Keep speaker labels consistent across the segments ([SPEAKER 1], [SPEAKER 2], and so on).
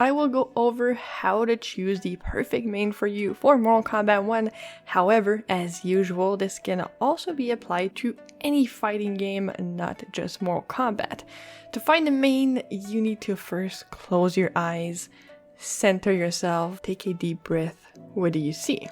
[SPEAKER 1] I will go over how to choose the perfect main for you for Mortal Kombat 1. However, as usual, this can also be applied to any fighting game, not just Mortal Kombat. To find the main, you need to first close your eyes, center yourself, take a deep breath. What do you see?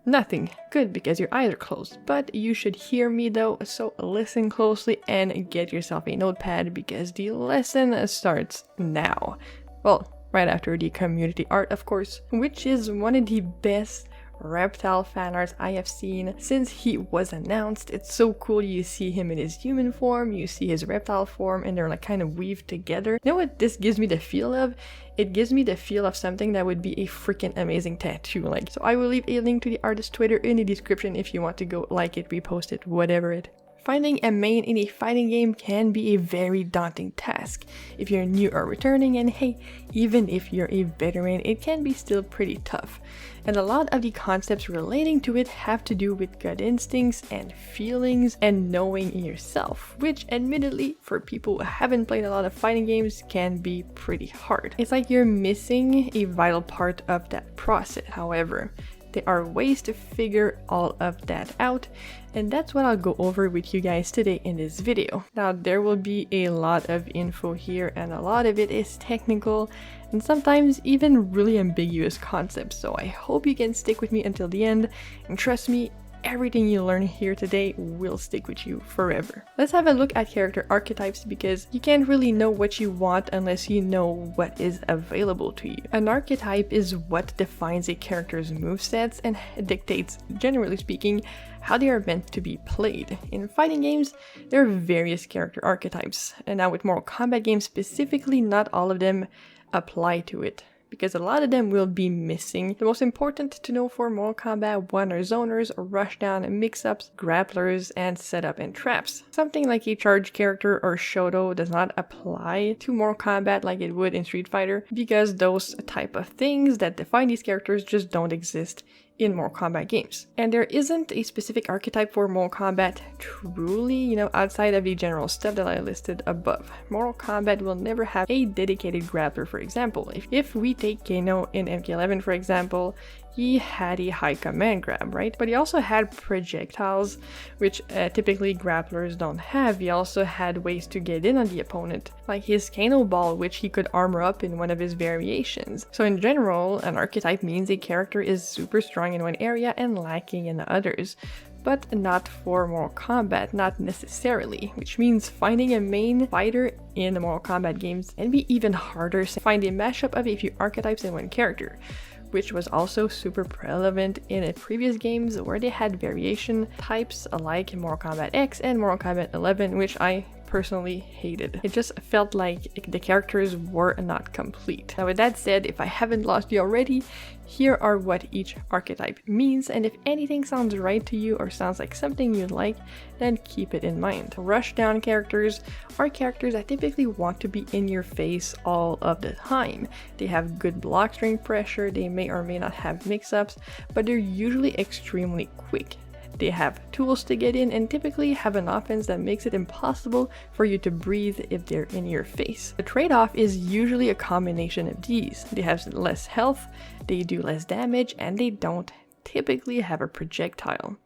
[SPEAKER 1] Nothing. Good, because your eyes are closed. But you should hear me though, so listen closely and get yourself a notepad because the lesson starts now. Well, right after the Kommunity Art, of course, which is one of the best reptile fan arts I have seen since he was announced. It's so cool. You see him in his human form, you see his reptile form, and they're like kind of weaved together. You know what this gives me the feel of? It gives me the feel of something that would be a freaking amazing tattoo. Like, so I will leave a link to the artist's Twitter in the description if you want to go like it, repost it, whatever it. Finding a main in a fighting game can be a very daunting task. If you're new or returning, and hey, even if you're a veteran, it can be still pretty tough. And a lot of the concepts relating to it have to do with gut instincts and feelings and knowing yourself, which admittedly, for people who haven't played a lot of fighting games, can be pretty hard. It's like you're missing a vital part of that process. However, there are ways to figure all of that out, and that's what I'll go over with you guys today in this video. Now, there will be a lot of info here, and a lot of it is technical and sometimes even really ambiguous concepts, so I hope you can stick with me until the end, and trust me, everything you learn here today will stick with you forever. Let's have a look at character archetypes because you can't really know what you want unless you know what is available to you. An archetype is what defines a character's movesets and dictates, generally speaking, how they are meant to be played. In fighting games, there are various character archetypes, and now with Mortal Kombat games specifically, not all of them apply to it, because a lot of them will be missing. The most important to know for Mortal Kombat 1 are zoners, rushdown, mix-ups, grapplers, and setup and traps. Something like a charge character or Shoto does not apply to Mortal Kombat like it would in Street Fighter, because those type of things that define these characters just don't exist in Mortal Kombat games. And there isn't a specific archetype for Mortal Kombat truly, outside of the general stuff that I listed above. Mortal Kombat will never have a dedicated grappler, for example. If we take Kano in MK11, for example, he had a high command grab, right? But he also had projectiles, which typically grapplers don't have. He also had ways to get in on the opponent, like his Kano ball, which he could armor up in one of his variations. So in general, an archetype means a character is super strong in one area and lacking in others. But not for Mortal Kombat, not necessarily, which means finding a main fighter in the Mortal Kombat games can be even harder to find a mashup of a few archetypes in one character, which was also super relevant in the previous games where they had variation types like Mortal Kombat X and Mortal Kombat 11, which I personally hated. It just felt like the characters were not complete. Now with that said, if I haven't lost you already, here are what each archetype means, and if anything sounds right to you or sounds like something you like, then keep it in mind. Rushdown characters are characters that typically want to be in your face all of the time. They have good block string pressure, they may or may not have mix-ups, but they're usually extremely quick. They have tools to get in and typically have an offense that makes it impossible for you to breathe if they're in your face. The trade-off is usually a combination of these. They have less health, they do less damage, and they don't typically have a projectile.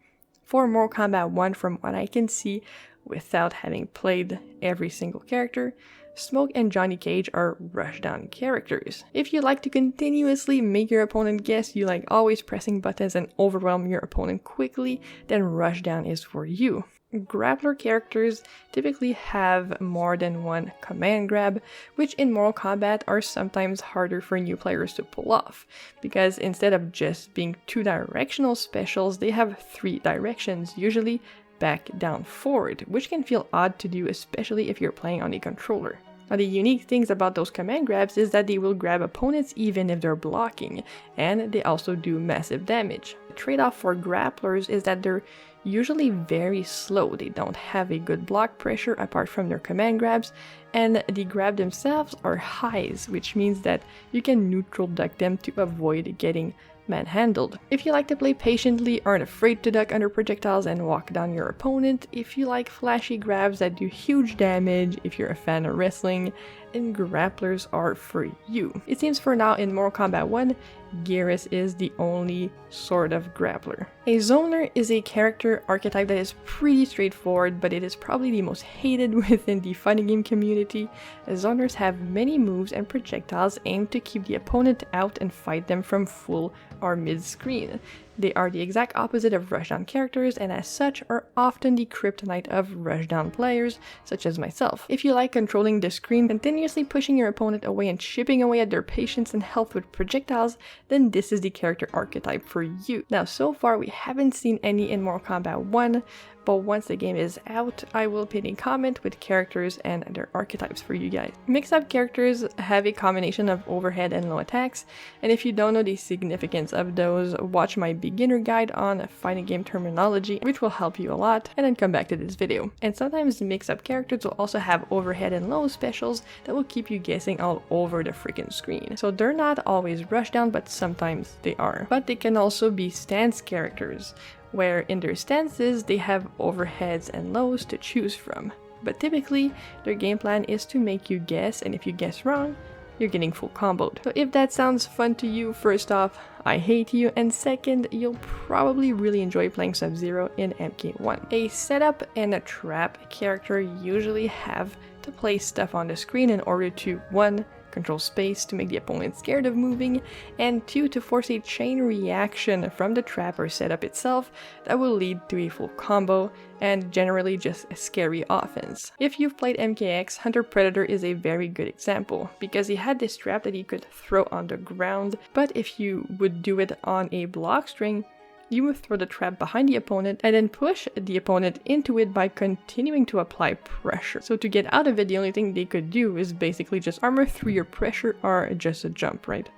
[SPEAKER 1] For Mortal Kombat 1, from what I can see, without having played every single character, Smoke and Johnny Cage are rushdown characters. If you like to continuously make your opponent guess, you like always pressing buttons and overwhelm your opponent quickly, then rushdown is for you. Grappler characters typically have more than one command grab, which in Mortal Kombat are sometimes harder for new players to pull off, because instead of just being 2-directional specials, they have 3 directions, usually back, down, forward, which can feel odd to do, especially if you're playing on a controller. Now, the unique things about those command grabs is that they will grab opponents even if they're blocking, and they also do massive damage. The trade-off for grapplers is that they're usually very slow. They don't have a good block pressure apart from their command grabs, and the grab themselves are highs, which means that you can neutral duck them to avoid getting manhandled. If you like to play patiently, aren't afraid to duck under projectiles and walk down your opponent, if you like flashy grabs that do huge damage, if you're a fan of wrestling, and grapplers are for you. It seems for now in Mortal Kombat 1, Geras is the only sort of grappler. A zoner is a character archetype that is pretty straightforward, but it is probably the most hated within the fighting game community. Zoners have many moves and projectiles aimed to keep the opponent out and fight them from full or mid-screen. They are the exact opposite of Rushdown characters, and as such are often the kryptonite of Rushdown players, such as myself. If you like controlling the screen, continuously pushing your opponent away and chipping away at their patience and health with projectiles, then this is the character archetype for you. Now, so far we haven't seen any in Mortal Kombat 1, but once the game is out, I will pin a comment with characters and their archetypes for you guys. Mix-up characters have a combination of overhead and low attacks, and if you don't know the significance of those, watch my beginner guide on fighting game terminology, which will help you a lot, and then come back to this video. And sometimes mix-up characters will also have overhead and low specials that will keep you guessing all over the freaking screen. So they're not always Rushdown, but sometimes they are. But they can also be stance characters, where in their stances they have overheads and lows to choose from. But typically, their game plan is to make you guess, and if you guess wrong, you're getting full comboed. So if that sounds fun to you, first off, I hate you, and second, you'll probably really enjoy playing Sub-Zero in MK1. A setup and a trap character usually have to place stuff on the screen in order to 1. Control space to make the opponent scared of moving, and 2. To force a chain reaction from the trap or setup itself that will lead to a full combo, and generally just a scary offense. If you've played MKX, Hunter Predator is a very good example, because he had this trap that he could throw on the ground, but if you would do it on a block string, you would throw the trap behind the opponent and then push the opponent into it by continuing to apply pressure. So to get out of it, the only thing they could do is basically just armor through your pressure or just a jump, right?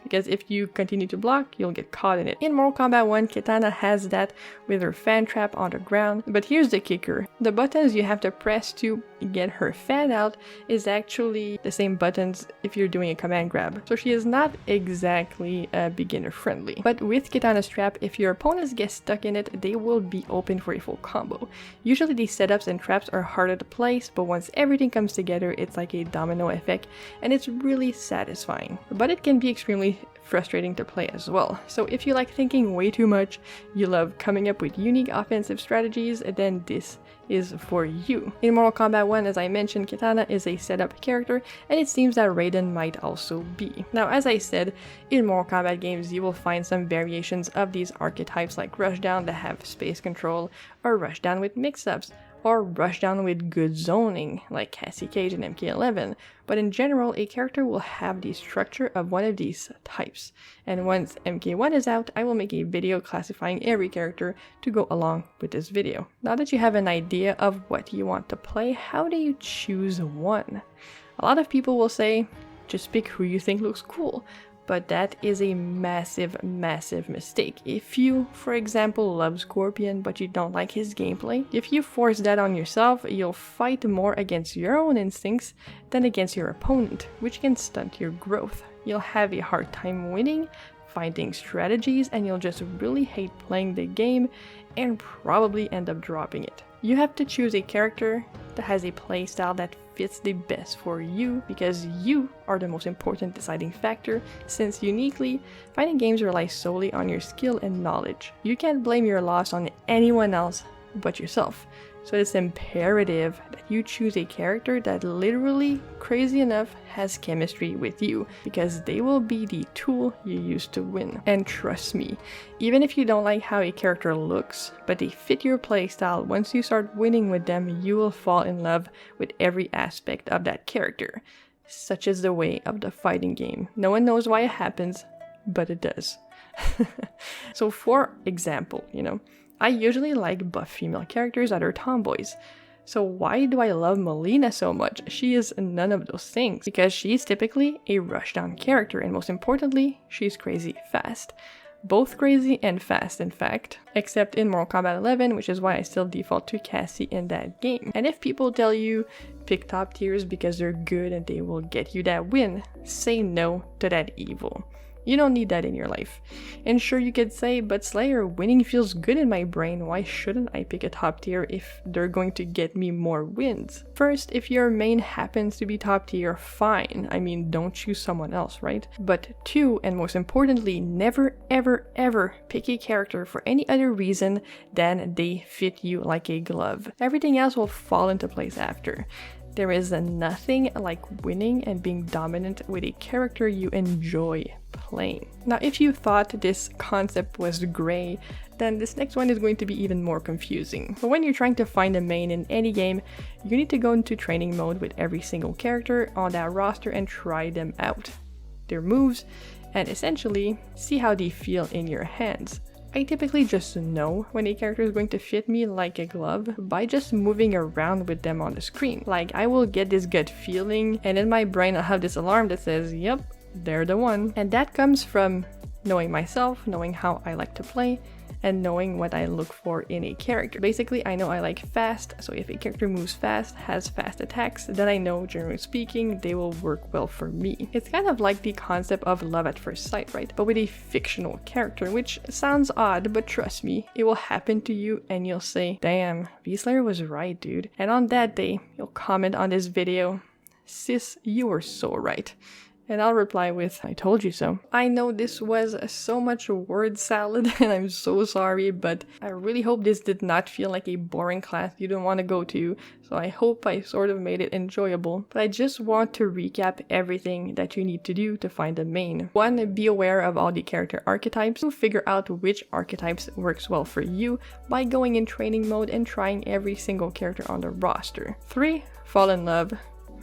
[SPEAKER 1] Because if you continue to block, you'll get caught in it. In Mortal Kombat 1, Kitana has that with her fan trap on the ground, but here's the kicker. The buttons you have to press to get her fan out is actually the same buttons if you're doing a command grab. So she is not exactly beginner friendly. But with Kitana's trap, if your opponents get stuck in it, they will be open for a full combo. Usually these setups and traps are harder to place, but once everything comes together, it's like a domino effect, and it's really satisfying. But it can be extremely frustrating to play as well. So if you like thinking way too much, you love coming up with unique offensive strategies, then this is for you. In Mortal Kombat 1, as I mentioned, Kitana is a setup character, and it seems that Raiden might also be. Now, as I said, in Mortal Kombat games, you will find some variations of these archetypes like Rushdown that have space control, or Rushdown with mix-ups, or Rushdown with good zoning, like Cassie Cage in MK11, but in general, a character will have the structure of one of these types. And once MK1 is out, I will make a video classifying every character to go along with this video. Now that you have an idea of what you want to play, how do you choose one? A lot of people will say, just pick who you think looks cool. But that is a massive, massive mistake. If you, for example, love Scorpion but you don't like his gameplay, if you force that on yourself, you'll fight more against your own instincts than against your opponent, which can stunt your growth. You'll have a hard time winning, finding strategies, and you'll just really hate playing the game and probably end up dropping it. You have to choose a character that has a playstyle that fits the best for you, because you are the most important deciding factor, since uniquely, fighting games rely solely on your skill and knowledge. You can't blame your loss on anyone else but yourself. So it's imperative that you choose a character that literally, crazy enough, has chemistry with you, because they will be the tool you use to win. And trust me, even if you don't like how a character looks, but they fit your playstyle, once you start winning with them, you will fall in love with every aspect of that character. Such is the way of the fighting game. No one knows why it happens, but it does. So for example, I usually like buff female characters that are tomboys. So why do I love Melina so much? She is none of those things, because she's typically a Rushdown character, and most importantly, she's crazy fast. Both crazy and fast, in fact, except in Mortal Kombat 11, which is why I still default to Cassie in that game. And if people tell you pick top tiers because they're good and they will get you that win, say no to that evil. You don't need that in your life. And sure, you could say, but Slayer, winning feels good in my brain. Why shouldn't I pick a top tier if they're going to get me more wins? First, if your main happens to be top tier, fine. I mean, don't choose someone else, right? But two, and most importantly, never ever ever pick a character for any other reason than they fit you like a glove. Everything else will fall into place after. There is nothing like winning and being dominant with a character you enjoy playing. Now, if you thought this concept was gray, then this next one is going to be even more confusing. But when you're trying to find a main in any game, you need to go into training mode with every single character on that roster and try them out, their moves, and essentially see how they feel in your hands. I typically just know when a character is going to fit me like a glove by just moving around with them on the screen. Like, I will get this gut feeling, and in my brain I'll have this alarm that says, yep, they're the one. And that comes from knowing myself, knowing how I like to play, and knowing what I look for in a character. Basically, I know I like fast, so if a character moves fast, has fast attacks, then I know, generally speaking, they will work well for me. It's kind of like the concept of love at first sight, right? But with a fictional character, which sounds odd, but trust me, it will happen to you and you'll say, damn, V-Slayer was right, dude. And on that day, you'll comment on this video, sis, you were so right. And I'll reply with, I told you so. I know this was so much word salad and I'm so sorry, but I really hope this did not feel like a boring class you don't want to go to. So I hope I sort of made it enjoyable. But I just want to recap everything that you need to do to find a main. 1. Be aware of all the character archetypes. 2. Figure out which archetypes works well for you by going in training mode and trying every single character on the roster. 3. Fall in love.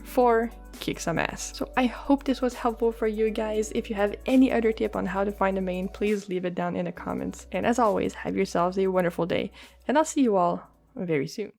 [SPEAKER 1] 4. Kick some ass. So I hope this was helpful for you guys. If you have any other tip on how to find a main, please leave it down in the comments. And as always, have yourselves a wonderful day, and I'll see you all very soon.